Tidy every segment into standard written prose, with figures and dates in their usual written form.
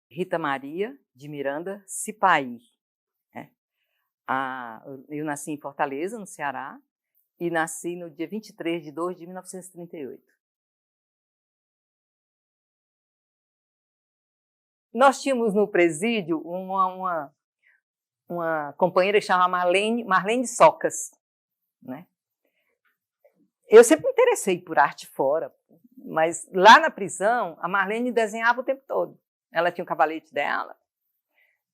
Rita Maria de Miranda Cipaí. Eu nasci em Fortaleza, no Ceará, e nasci no dia 23 de 2 de 1938. Nós tínhamos no presídio uma companheira que chamava Marlene Socas, né? Eu sempre me interessei por arte fora, mas lá na prisão, a Marlene desenhava o tempo todo. Ela tinha o cavalete dela,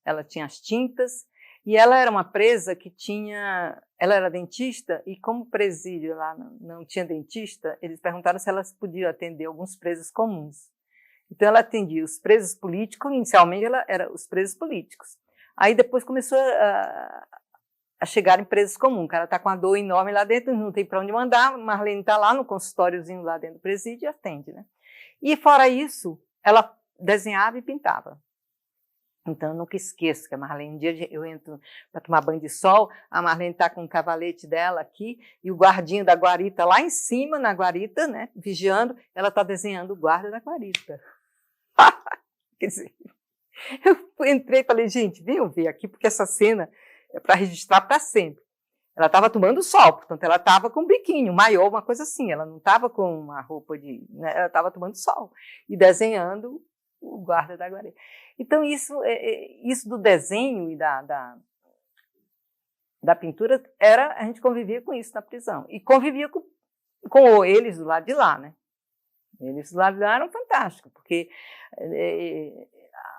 ela tinha as tintas, e ela era uma presa que tinha... Ela era dentista, e como o presídio lá não tinha dentista, eles perguntaram se elas podiam atender alguns presos comuns. Então, ela atendia os presos políticos, inicialmente ela era os presos políticos. Aí, depois começou a chegar em presos comuns. O cara está com uma dor enorme lá dentro, não tem para onde mandar, Marlene está lá no consultóriozinho lá dentro do presídio e atende, né? E, fora isso, ela desenhava e pintava. Então, eu nunca esqueço que a Marlene, um dia eu entro para tomar banho de sol, a Marlene está com o cavalete dela aqui, e o guardinho da guarita lá em cima, na guarita, né, vigiando, ela está desenhando o guarda da guarita. Quer dizer, eu entrei e falei, gente, venham ver aqui, porque essa cena é para registrar para sempre. Ela estava tomando sol, portanto, ela estava com um biquíni, um maiô, uma coisa assim, ela não estava com uma roupa de... Né, ela estava tomando sol e desenhando o guarda da guarita. Então, isso do desenho e da pintura, a gente convivia com isso na prisão. E convivia com eles do lado de lá, né? Eles do lado de lá eram fantásticos, porque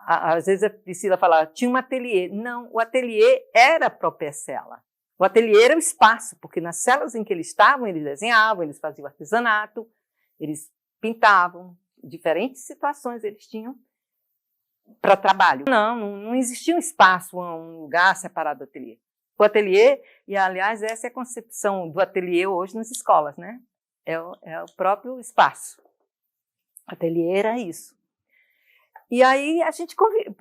às vezes a Priscila falava, tinha um ateliê. Não, o ateliê era a própria cela. O ateliê era o espaço, porque nas celas em que eles estavam, eles desenhavam, eles faziam artesanato, eles pintavam, diferentes situações eles tinham para trabalho. Não existia um espaço, um lugar separado do ateliê. O ateliê, e aliás, essa é a concepção do ateliê hoje nas escolas, né? É o próprio espaço. O ateliê era isso. E aí a gente convivia.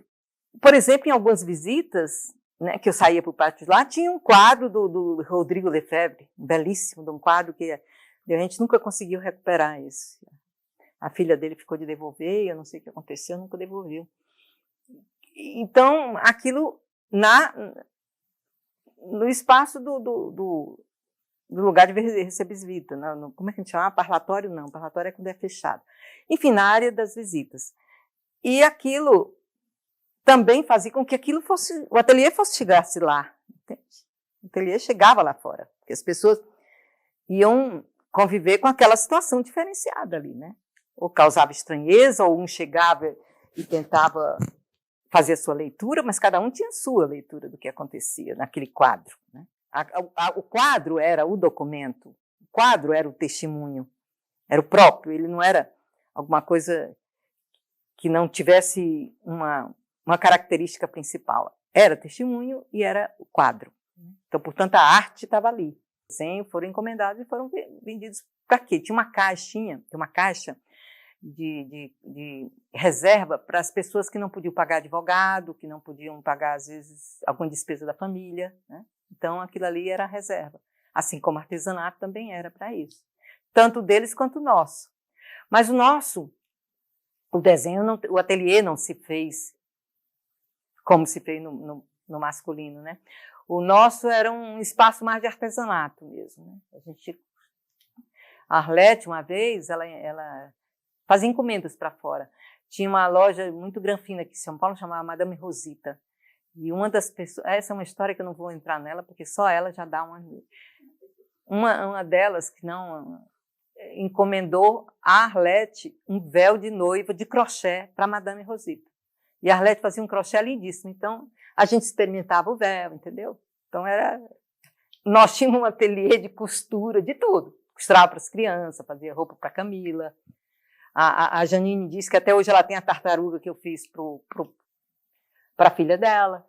Por exemplo, em algumas visitas, né, que eu saía para o pátio de lá, tinha um quadro do Rodrigo Lefebvre, belíssimo, de um quadro que a gente nunca conseguiu recuperar isso. A filha dele ficou de devolver, eu não sei o que aconteceu, nunca devolveu. Então, aquilo no espaço do lugar de receber visita, como é que a gente chama? Parlatório não, parlatório é quando é fechado. Enfim, na área das visitas. E aquilo também fazia com que o ateliê chegasse lá. Entende? O ateliê chegava lá fora, porque as pessoas iam conviver com aquela situação diferenciada ali, né? Ou causava estranheza, ou um chegava e tentava fazer a sua leitura, mas cada um tinha a sua leitura do que acontecia naquele quadro, né? O quadro era o documento, o quadro era o testemunho, era o próprio, ele não era alguma coisa que não tivesse uma característica principal. Era testemunho e era o quadro. Então, portanto, a arte estava ali. Os desenhos foram encomendados e foram vendidos para quê? Tinha uma caixa de reserva para as pessoas que não podiam pagar advogado, que não podiam pagar, às vezes, alguma despesa da família, né? Então, aquilo ali era a reserva. Assim como artesanato também era para isso. Tanto deles quanto o nosso. Mas o desenho, o ateliê não se fez como se fez no masculino, né? O nosso era um espaço mais de artesanato mesmo, né? A Arlete, uma vez, ela fazia encomendas para fora. Tinha uma loja muito granfina aqui em São Paulo, chamada Madame Rosita. E uma das pessoas... Essa é uma história que eu não vou entrar nela, porque só ela já dá uma delas que não... encomendou a Arlete um véu de noiva de crochê para Madame Rosita. E a Arlete fazia um crochê lindíssimo. Então, a gente experimentava o véu, entendeu? Então, nós tínhamos um ateliê de costura, de tudo. Costurava para as crianças, fazia roupa para a Camila. A Janine disse que até hoje ela tem a tartaruga que eu fiz para a filha dela.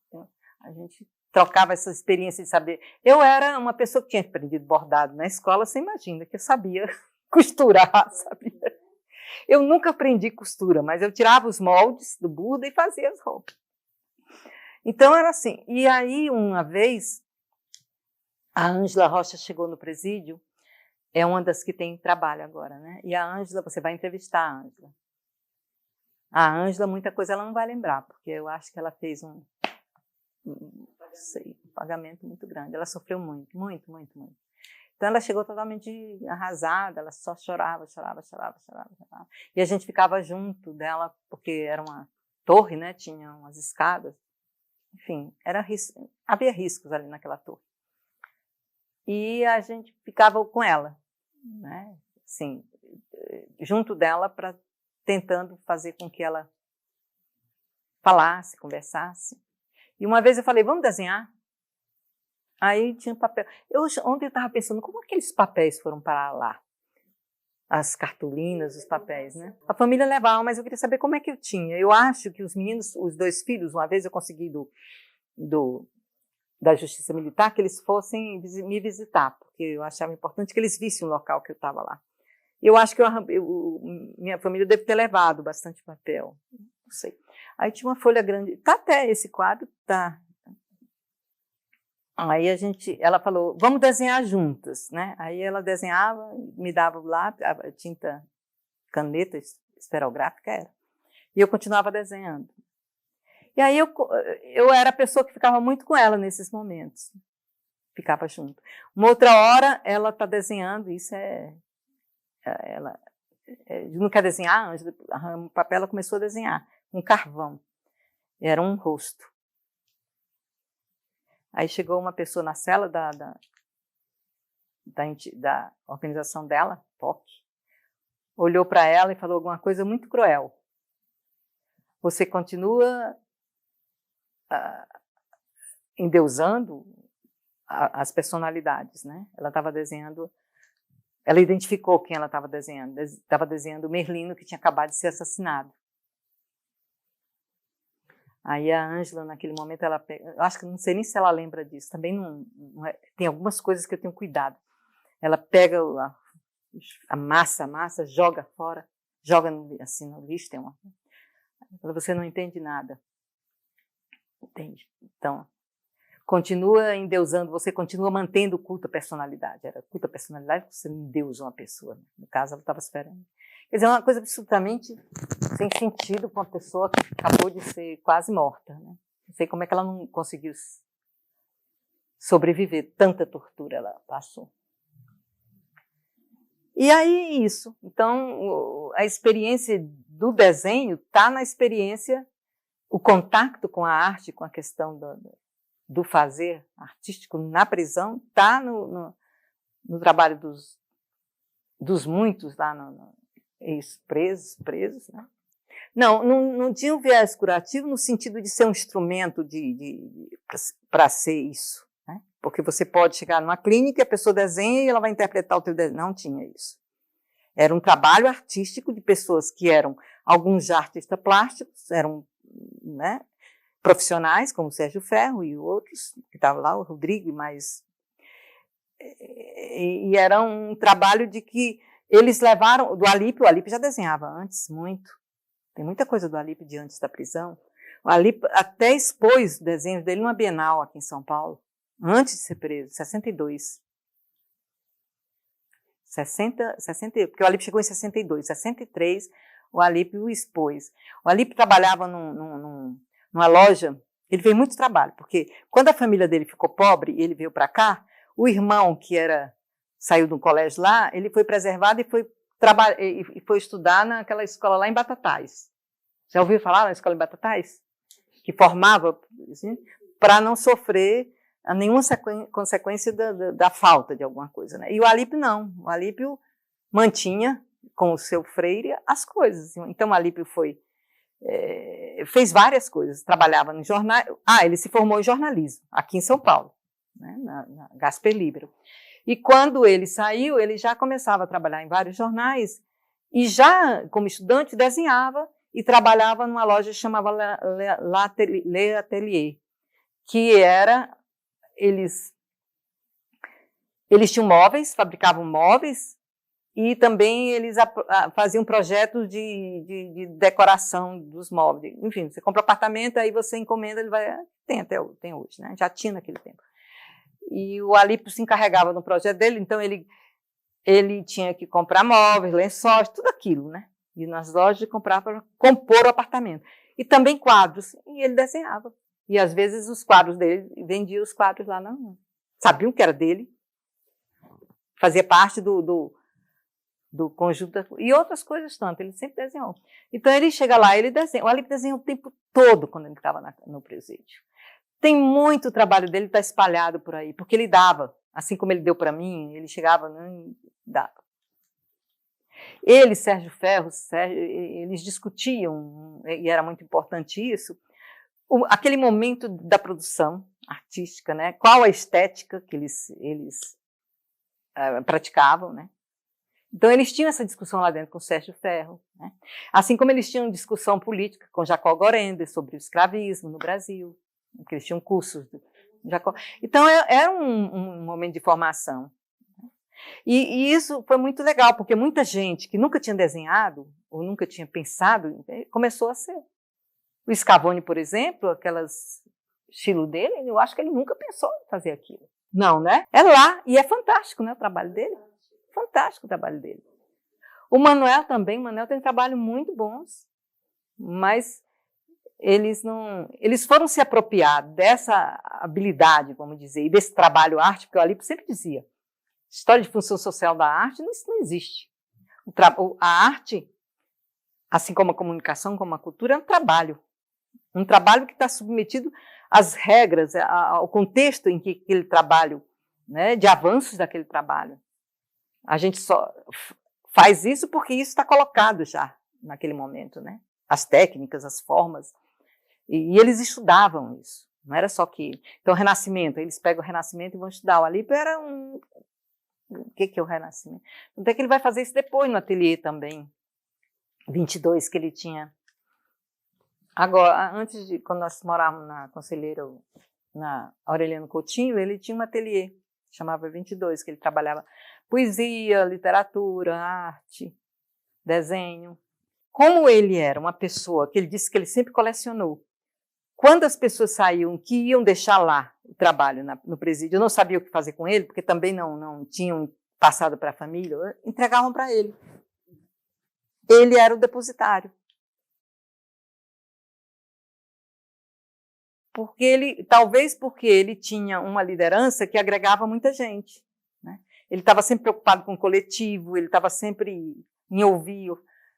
Então, a gente trocava essa experiência de saber. Eu era uma pessoa que tinha aprendido bordado na escola, você imagina que eu sabia costurar, sabia? Eu nunca aprendi costura, mas eu tirava os moldes do Buda e fazia as roupas. Então, era assim. E aí, uma vez, a Ângela Rocha chegou no presídio, é uma das que tem trabalho agora, né? E a Ângela, você vai entrevistar a Ângela. A Ângela, muita coisa ela não vai lembrar, porque eu acho que ela fez um pagamento muito grande. Ela sofreu muito, muito, muito, muito. Então, ela chegou totalmente arrasada, ela só chorava. E a gente ficava junto dela, porque era uma torre, né? Tinha umas escadas. Enfim, havia riscos ali naquela torre. E a gente ficava com ela, né? Assim, junto dela, tentando fazer com que ela falasse, conversasse. E uma vez eu falei, vamos desenhar? Aí tinha papel. Ontem eu estava pensando, como aqueles papéis foram parar lá? As cartolinas, os papéis, né? A família levava, mas eu queria saber como é que eu tinha. Eu acho que os meninos, os 2 filhos, uma vez eu consegui da Justiça Militar que eles fossem me visitar, porque eu achava importante que eles vissem o local que eu estava lá. Eu acho que minha família deve ter levado bastante papel, não sei. Aí tinha uma folha grande, tá até esse quadro, tá. Aí ela falou, vamos desenhar juntas, né? Aí ela desenhava, me dava o lápis, a tinta, caneta esferográfica era. E eu continuava desenhando. E aí eu era a pessoa que ficava muito com ela nesses momentos. Ficava junto. Uma outra hora, ela está desenhando, isso ela não quer desenhar, o papel ela começou a desenhar, com carvão. Era um rosto. Aí chegou uma pessoa na cela da organização dela, POC, olhou para ela e falou alguma coisa muito cruel. Você continua endeusando as personalidades, né? Ela estava desenhando, ela identificou quem ela estava desenhando o Merlino, que tinha acabado de ser assassinado. Aí a Ângela, naquele momento, eu acho que não sei nem se ela lembra disso, também tem algumas coisas que eu tenho cuidado. Ela pega a massa, joga fora, joga assim no lixo, você não entende nada. Entende? Então, continua endeusando, você continua mantendo o culto à personalidade. Era culto à personalidade, você endeusa uma pessoa. Né? No caso, ela estava esperando. Quer dizer, é uma coisa absolutamente sem sentido com uma pessoa que acabou de ser quase morta. Né? Não sei como é que ela não conseguiu sobreviver. Tanta tortura ela passou. E aí, isso. Então, a experiência do desenho está na experiência, o contato com a arte, com a questão do fazer artístico na prisão, está no trabalho dos muitos lá presos. Né? Não tinha um viés curativo no sentido de ser um instrumento para ser isso. Né? Porque você pode chegar numa clínica, a pessoa desenha e ela vai interpretar o teu desenho. Não tinha isso. Era um trabalho artístico de pessoas que eram, alguns já artistas plásticos, eram, né, profissionais, como o Sérgio Ferro e outros, que estavam lá, o Rodrigo, e era um trabalho de que eles levaram, o Alípio já desenhava antes, muito, tem muita coisa do Alípio de antes da prisão, o Alípio até expôs desenhos dele numa Bienal aqui em São Paulo, antes de ser preso, 62. 60, porque o Alípio chegou em 62, 63, o Alípio o expôs. O Alípio trabalhava numa loja, ele fez muito trabalho, porque quando a família dele ficou pobre e ele veio para cá, o irmão que saiu do colégio lá, ele foi preservado e foi estudar naquela escola lá em Batatais. Já ouviu falar na escola em Batatais? Que formava, assim, para não sofrer nenhuma consequência da falta de alguma coisa. Né? E o Alípio não. O Alípio mantinha, com o seu Freire, as coisas. Então, o Alípio fez várias coisas. Trabalhava no jornal. Ele se formou em jornalismo, aqui em São Paulo, né? na Gasper Libero. E quando ele saiu, ele já começava a trabalhar em vários jornais e já, como estudante, desenhava e trabalhava numa loja que chamava Le Atelier, que era... Eles tinham móveis, fabricavam móveis E também eles faziam projetos de decoração dos móveis. Enfim, você compra um apartamento, aí você encomenda, ele vai... Tem hoje, né? Já tinha naquele tempo. E o Alípio se encarregava do projeto dele, então ele tinha que comprar móveis, lençóis, tudo aquilo, né? Ir nas lojas e comprar para compor o apartamento. E também quadros, e ele desenhava. E às vezes os quadros dele, vendia os quadros lá, não. Sabiam que era dele, fazia parte do conjunto, e outras coisas tanto, ele sempre desenhou. Então ele chega lá, ele desenha, o Alípio desenhou o tempo todo quando ele estava no presídio. Tem muito trabalho dele, está espalhado por aí, porque ele dava, assim como ele deu para mim, ele chegava e dava. Ele, Sérgio Ferro, eles discutiam, e era muito importante isso, aquele momento da produção artística, né? Qual a estética que eles praticavam, né? Então, eles tinham essa discussão lá dentro com o Sérgio Ferro, né? Assim como eles tinham discussão política com Jacó Gorender sobre o escravismo no Brasil, porque eles tinham cursos de Jacó. Então, era um momento de formação. E isso foi muito legal, porque muita gente que nunca tinha desenhado, ou nunca tinha pensado, começou a ser. O Scavone, por exemplo, aquelas estilo dele, eu acho que ele nunca pensou em fazer aquilo. Não, né? É lá, e é fantástico, né, o trabalho dele. Fantástico o trabalho dele. O Manuel também, o Manuel tem trabalhos muito bons, mas eles foram se apropriar dessa habilidade, vamos dizer, e desse trabalho arte, porque o Alípio sempre dizia, história de função social da arte, isso não existe. A arte, assim como a comunicação, como a cultura, é um trabalho que está submetido às regras, ao contexto em que aquele trabalho, né, de avanços daquele trabalho. A gente só faz isso porque isso está colocado já naquele momento, né? As técnicas, as formas. E eles estudavam isso. Não era só que... Então, o Renascimento, eles pegam o Renascimento e vão estudar. O Alípio era um... O que é o Renascimento? Então, é que ele vai fazer isso depois no ateliê também. 22, que ele tinha. Agora, quando nós morávamos na Conselheiro, na Aureliano Coutinho, ele tinha um ateliê, chamava 22, que ele trabalhava poesia, literatura, arte, desenho. Como ele era uma pessoa que ele disse que ele sempre colecionou, quando as pessoas saíam, que iam deixar lá o trabalho no presídio, eu não sabia o que fazer com ele, porque também não tinham passado para a família, entregavam para ele. Ele era o depositário. Talvez porque ele tinha uma liderança que agregava muita gente, né? Ele estava sempre preocupado com o coletivo, ele estava sempre em ouvir.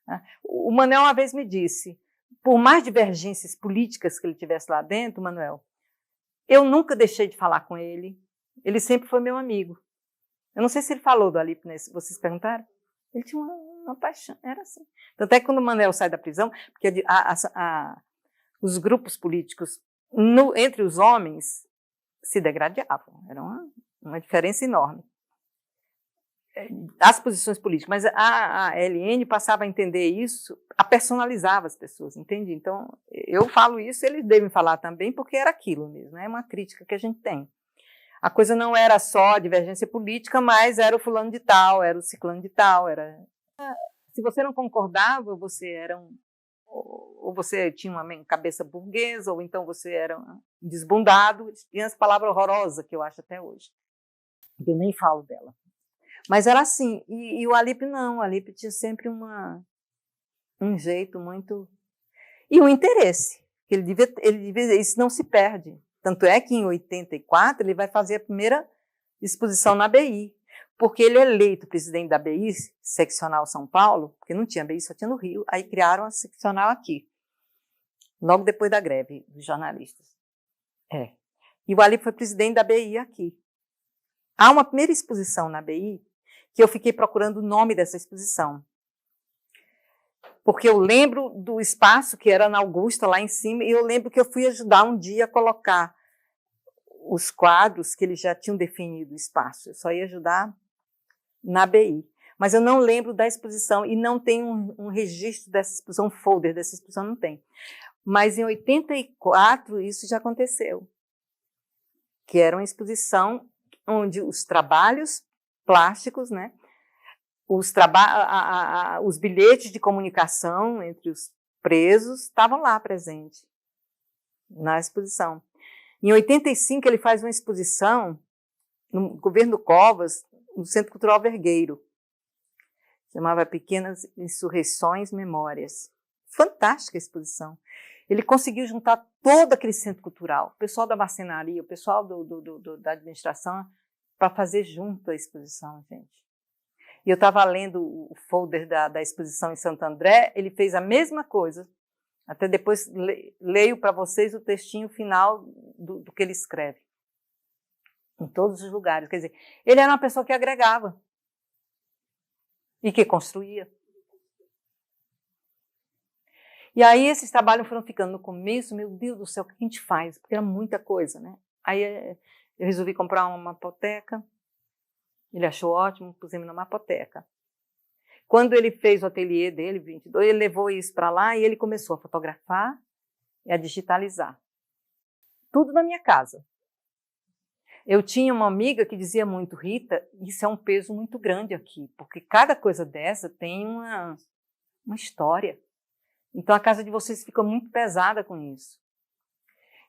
Né? O Manuel uma vez me disse, por mais divergências políticas que ele tivesse lá dentro, Manuel, eu nunca deixei de falar com ele sempre foi meu amigo. Eu não sei se ele falou do Alípio, né? Vocês perguntaram? Ele tinha uma paixão, era assim. Tanto é que quando o Manuel sai da prisão, porque os grupos políticos entre os homens se degradavam, era uma diferença enorme. As posições políticas, mas a LN passava a entender isso, a personalizava as pessoas, entende? Então, eu falo isso, eles devem falar também, porque era aquilo mesmo, é uma crítica que a gente tem. A coisa não era só a divergência política, mas era o fulano de tal, era o ciclano de tal, se você não concordava, você era ou você tinha uma cabeça burguesa, ou então você era um desbundado, e essa palavra horrorosa que eu acho até hoje. Eu nem falo dela. Mas era assim, e o Alípio não, o Alípio tinha sempre um jeito muito... E um interesse, que ele devia, isso não se perde. Tanto é que em 84 ele vai fazer a primeira exposição na BI, porque ele é eleito presidente da BI, seccional São Paulo, porque não tinha BI, só tinha no Rio, aí criaram a seccional aqui, logo depois da greve dos jornalistas. E o Alípio foi presidente da BI aqui. Há uma primeira exposição na BI, que eu fiquei procurando o nome dessa exposição. Porque eu lembro do espaço que era na Augusta, lá em cima, e eu lembro que eu fui ajudar um dia a colocar os quadros que eles já tinham definido o espaço. Eu só ia ajudar na BI. Mas eu não lembro da exposição e não tem um registro dessa exposição, um folder dessa exposição, não tem. Mas em 84 isso já aconteceu. Que era uma exposição onde os trabalhos plásticos, né, os bilhetes de comunicação entre os presos estavam lá presentes, na exposição. Em 85, ele faz uma exposição no governo Covas, no Centro Cultural Vergueiro. Chamava Pequenas Insurreições Memórias. Fantástica a exposição. Ele conseguiu juntar todo aquele centro cultural, o pessoal da marcenaria, o pessoal da administração, para fazer junto a exposição, gente. E eu estava lendo o folder da exposição em Santo André, ele fez a mesma coisa. Até depois leio para vocês o textinho final do que ele escreve. Em todos os lugares. Quer dizer, ele era uma pessoa que agregava e que construía. E aí esses trabalhos foram ficando no começo, meu Deus do céu, o que a gente faz? Porque era muita coisa, né? Aí eu resolvi comprar uma mapoteca, ele achou ótimo, pusemos na mapoteca. Quando ele fez o ateliê dele, 22, ele levou isso para lá e ele começou a fotografar e a digitalizar. Tudo na minha casa. Eu tinha uma amiga que dizia muito, Rita, isso é um peso muito grande aqui, porque cada coisa dessa tem uma história. Então a casa de vocês fica muito pesada com isso.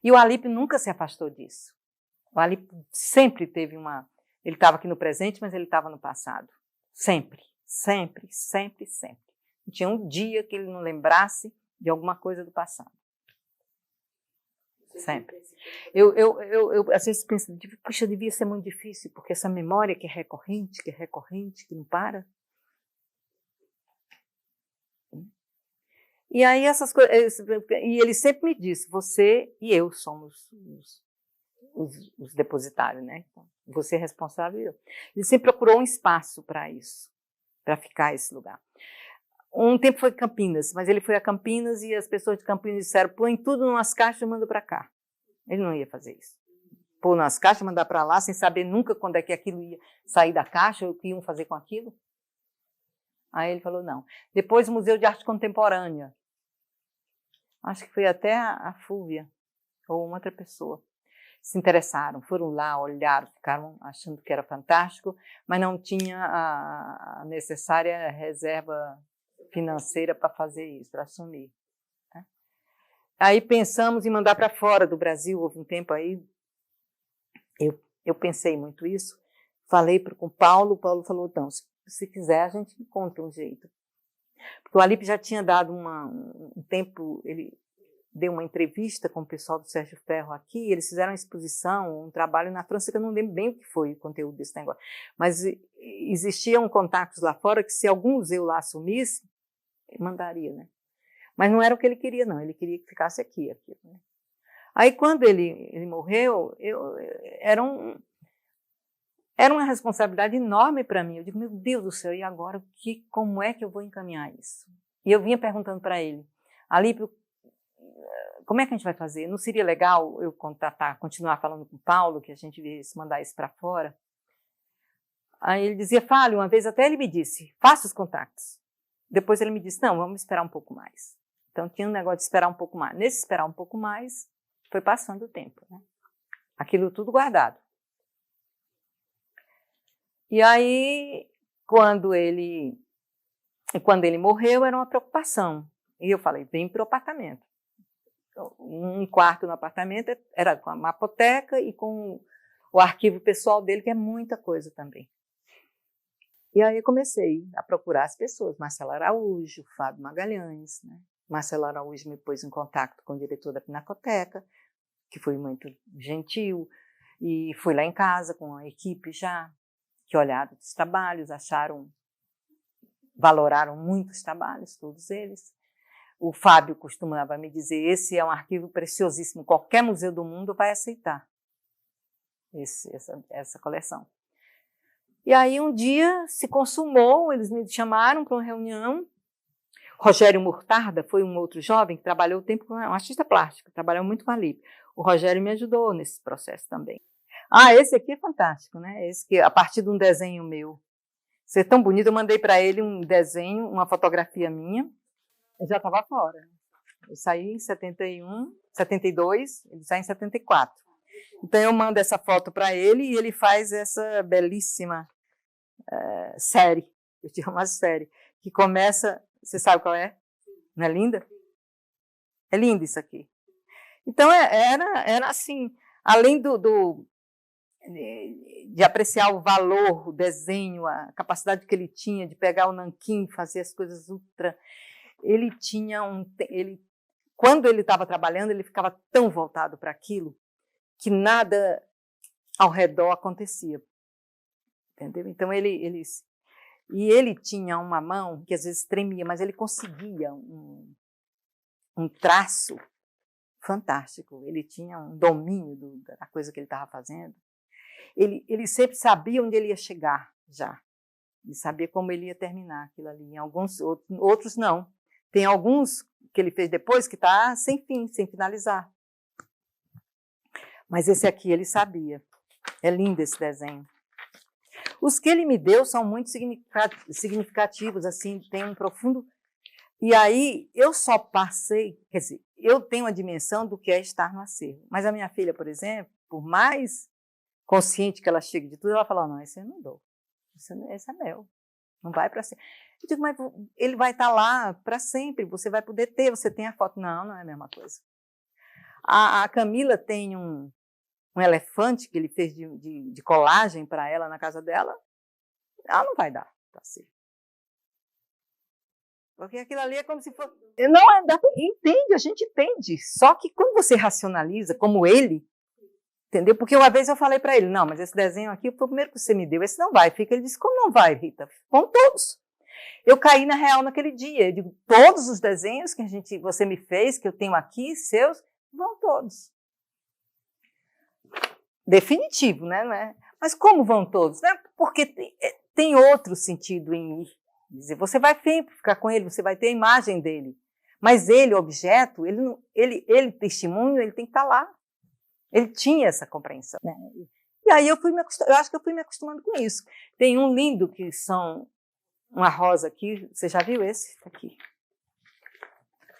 E o Alípio nunca se afastou disso. O Alípio sempre teve ele estava aqui no presente, mas ele estava no passado. Sempre. Sempre, sempre, sempre. Não tinha um dia que ele não lembrasse de alguma coisa do passado. Sempre. Eu às vezes penso, puxa, devia ser muito difícil, porque essa memória que é recorrente, que não para. E aí essas coisas, e ele sempre me disse, você e eu somos os depositários, né? Então, você é responsável e eu. Ele sempre procurou um espaço para isso. Para ficar esse lugar. Um tempo foi Campinas, mas ele foi a Campinas e as pessoas de Campinas disseram, põe tudo em umas caixas e manda para cá. Ele não ia fazer isso. Pôr nas caixas, mandar para lá, sem saber nunca quando é que aquilo ia sair da caixa, ou o que iam fazer com aquilo. Aí ele falou, não. Depois o Museu de Arte Contemporânea. Acho que foi até a Fúvia, ou uma outra pessoa. Se interessaram, foram lá, olharam, ficaram achando que era fantástico, mas não tinha a necessária reserva financeira para fazer isso, para assumir. Né? Aí pensamos em mandar para fora do Brasil, houve um tempo aí, eu pensei muito isso, falei com o Paulo falou, então, se quiser a gente encontra um jeito. Porque o Alípio já tinha dado um tempo, ele deu uma entrevista com o pessoal do Sérgio Ferro aqui, eles fizeram uma exposição, um trabalho na França, que eu não lembro bem o que foi o conteúdo desse negócio, mas existiam contatos lá fora que se algum museu lá assumisse, ele mandaria, né? Mas não era o que ele queria, não, ele queria que ficasse aqui. Né? Aí quando ele morreu, era uma responsabilidade enorme para mim, eu digo, meu Deus do céu, e agora, como é que eu vou encaminhar isso? E eu vinha perguntando para ele, Alípio, como é que a gente vai fazer? Não seria legal eu continuar falando com o Paulo, que a gente viesse mandar isso para fora? Aí ele dizia, fale, uma vez até ele me disse, faça os contatos. Depois ele me disse, não, vamos esperar um pouco mais. Então tinha um negócio de esperar um pouco mais. Nesse esperar um pouco mais, foi passando o tempo. Né? Aquilo tudo guardado. E aí, quando ele morreu, era uma preocupação. E eu falei, vem para o apartamento. Um quarto no apartamento era com a mapoteca e com o arquivo pessoal dele, que é muita coisa também. E aí eu comecei a procurar as pessoas, Marcelo Araújo, Fábio Magalhães. Né? Marcelo Araújo me pôs em contato com o diretor da Pinacoteca, que foi muito gentil, e fui lá em casa com a equipe já, que olharam os trabalhos, valoraram muito os trabalhos, todos eles. O Fábio costumava me dizer, esse é um arquivo preciosíssimo, qualquer museu do mundo vai aceitar essa coleção. E aí um dia se consumou, eles me chamaram para uma reunião. Rogério Murtarda foi um outro jovem que trabalhou o tempo com um artista plástico, trabalhou muito com a Alípio. O Rogério me ajudou nesse processo também. Esse aqui é fantástico, né? Esse que, a partir de um desenho meu. Isso é tão bonito, eu mandei para ele um desenho, uma fotografia minha. Eu já estava fora. Eu saí em 71, 72, ele sai em 74. Então eu mando essa foto para ele e ele faz essa belíssima série eu tinha uma série que começa, você sabe qual é? Não é linda? É lindo isso aqui. Então, era assim, além de apreciar o valor, o desenho, a capacidade que ele tinha de pegar o nanquim, fazer as coisas ultra... Ele tinha quando ele estava trabalhando, ele ficava tão voltado para aquilo que nada ao redor acontecia. Entendeu? Então, ele tinha uma mão que às vezes tremia, mas ele conseguia um traço fantástico. Ele tinha um domínio da coisa que ele estava fazendo. Ele sempre sabia onde ele ia chegar, já. Ele sabia como ele ia terminar aquilo ali. Em alguns outros não. Tem alguns que ele fez depois que está sem fim, sem finalizar. Mas esse aqui ele sabia. É lindo esse desenho. Os que ele me deu são muito significativos, assim, tem um profundo... E aí eu só passei, quer dizer, eu tenho a dimensão do que é estar no acervo. Mas a minha filha, por exemplo, por mais consciente que ela chegue de tudo, ela fala, não, esse eu não dou. Esse é meu. Não vai para sempre. Eu digo, mas ele vai estar lá para sempre, você vai poder ter, você tem a foto. Não, não é a mesma coisa. A Camila tem um elefante que ele fez de colagem para ela na casa dela. Ela não vai dar para ser. Porque aquilo ali é como se fosse... Não, entende, a gente entende. Só que quando você racionaliza, como ele, entendeu? Porque uma vez eu falei para ele, não, mas esse desenho aqui foi o primeiro que você me deu, esse não vai. Ele disse, como não vai, Rita? Vão todos. Eu caí na real naquele dia. Eu digo, todos os desenhos que você me fez, que eu tenho aqui, seus, vão todos. Definitivo, né? Não é? Mas como vão todos? Não é porque tem outro sentido em ir. Dizer, você vai sempre ficar com ele, você vai ter a imagem dele. Mas ele, objeto, ele testemunho, ele tem que estar lá. Ele tinha essa compreensão. Né? E aí eu acho que eu fui me acostumando com isso. Tem um lindo que são uma rosa aqui, você já viu esse? Aqui.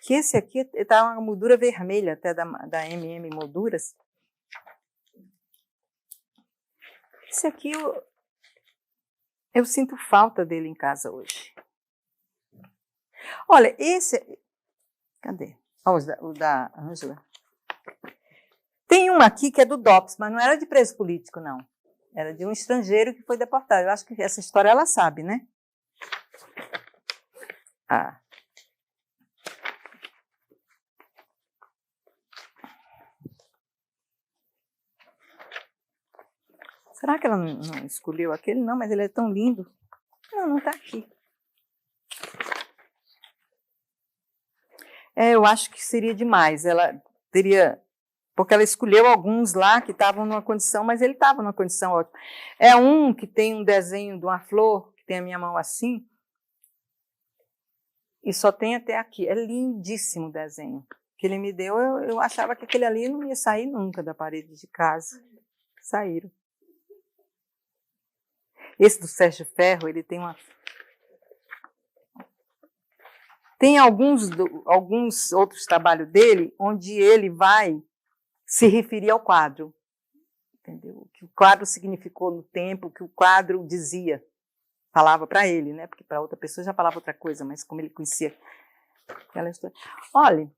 Que esse aqui está uma moldura vermelha, até da MM Molduras. Esse aqui eu sinto falta dele em casa hoje. Olha, esse... Cadê? O da Ângela. Tem uma aqui que é do DOPS, mas não era de preso político, não. Era de um estrangeiro que foi deportado. Eu acho que essa história ela sabe, né? Ah. Será que ela não escolheu aquele? Não, mas ele é tão lindo. Não está aqui. Eu acho que seria demais. Ela teria... Porque ela escolheu alguns lá que estavam numa condição, mas ele estava numa condição ótima. É um que tem um desenho de uma flor, que tem a minha mão assim, e só tem até aqui. É lindíssimo o desenho que ele me deu. Eu achava que aquele ali não ia sair nunca da parede de casa. Saíram. Esse do Sérgio Ferro, ele tem uma... Tem alguns outros trabalhos dele, onde ele vai se referir ao quadro. Entendeu? O que o quadro significou no tempo, o que o quadro dizia. Falava para ele, né? Porque para outra pessoa já falava outra coisa, mas como ele conhecia aquela história. Olha...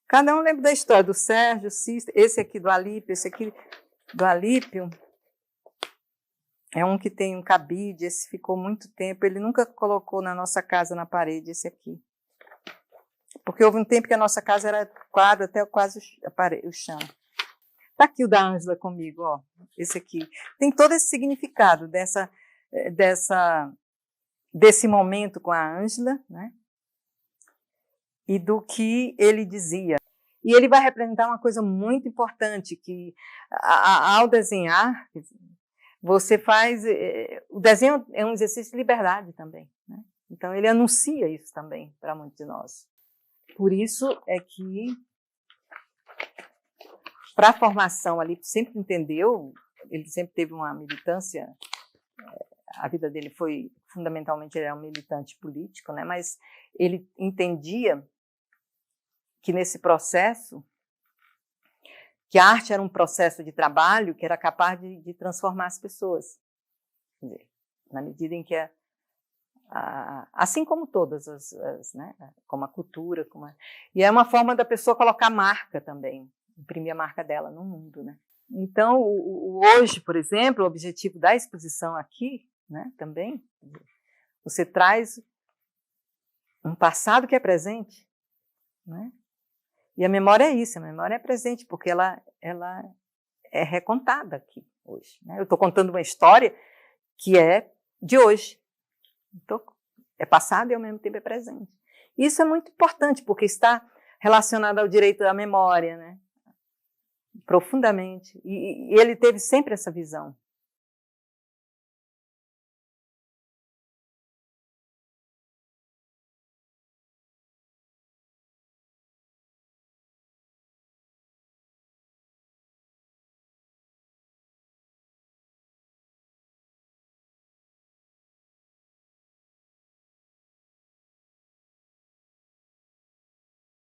Cada um lembra da história do Sérgio, esse aqui do Alípio, esse aqui do Alípio. É um que tem um cabide, esse ficou muito tempo. Ele nunca colocou na nossa casa na parede, esse aqui. Porque houve um tempo que a nossa casa era quadro até quase o chão. Está aqui o da Ângela comigo, ó. Esse aqui. Tem todo esse significado desse momento com a Ângela, né? E do que ele dizia. E ele vai representar uma coisa muito importante, que ao desenhar, você faz... O desenho é um exercício de liberdade também, né? Então, ele anuncia isso também para muitos de nós. Por isso é que, para a formação ali, ele sempre teve uma militância, a vida dele foi fundamentalmente ele é um militante político, né? Mas ele entendia que nesse processo, que a arte era um processo de trabalho que era capaz de transformar as pessoas. Quer dizer, na medida em que, assim como todas as né? Como a cultura, e é uma forma da pessoa colocar marca também, imprimir a marca dela no mundo, né? Então, hoje, por exemplo, o objetivo da exposição aqui, né, também, você traz um passado que é presente, né? E a memória é isso, a memória é presente, porque ela é recontada aqui hoje, né? Eu estou contando uma história que é de hoje, então, é passado e ao mesmo tempo é presente. Isso é muito importante, porque está relacionado ao direito à memória, né? Profundamente. E ele teve sempre essa visão